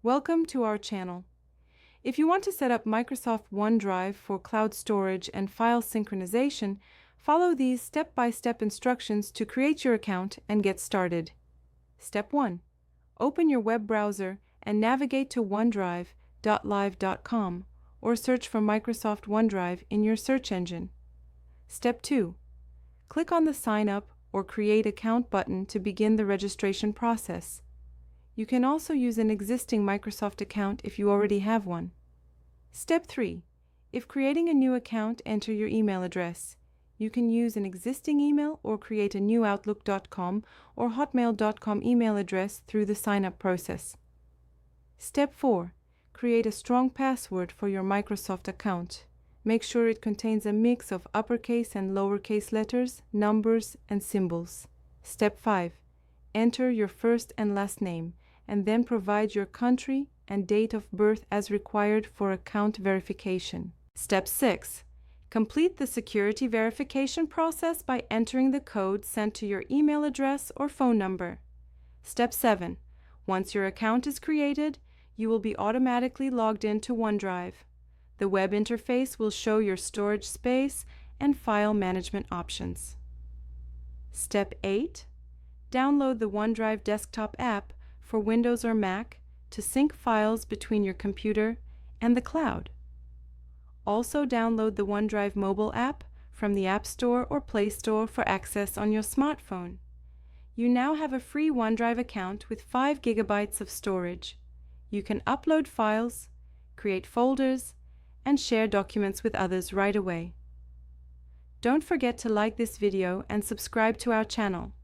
Welcome to our channel. If you want to set up Microsoft OneDrive for cloud storage and file synchronization, follow these step-by-step instructions to create your account and get started. Step 1. Open your web browser and navigate to OneDrive.live.com or search for Microsoft OneDrive in your search engine. Step 2. Click on the Sign Up or Create Account button to begin the registration process. You can also use an existing Microsoft account if you already have one. Step 3. If creating a new account, enter your email address. You can use an existing email or create a new Outlook.com or Hotmail.com email address through the sign-up process. Step 4. Create a strong password for your Microsoft account. Make sure it contains a mix of uppercase and lowercase letters, numbers, and symbols. Step 5. Enter your first and last name, and then provide your country and date of birth as required for account verification. Step 6. Complete the security verification process by entering the code sent to your email address or phone number. Step 7. Once your account is created, you will be automatically logged into OneDrive. The web interface will show your storage space and file management options. Step 8. Download the OneDrive desktop app for Windows or Mac to sync files between your computer and the cloud. Also download the OneDrive mobile app from the App Store or Play Store for access on your smartphone. You now have a free OneDrive account with 5 GB of storage. You can upload files, create folders, and share documents with others right away. Don't forget to like this video and subscribe to our channel.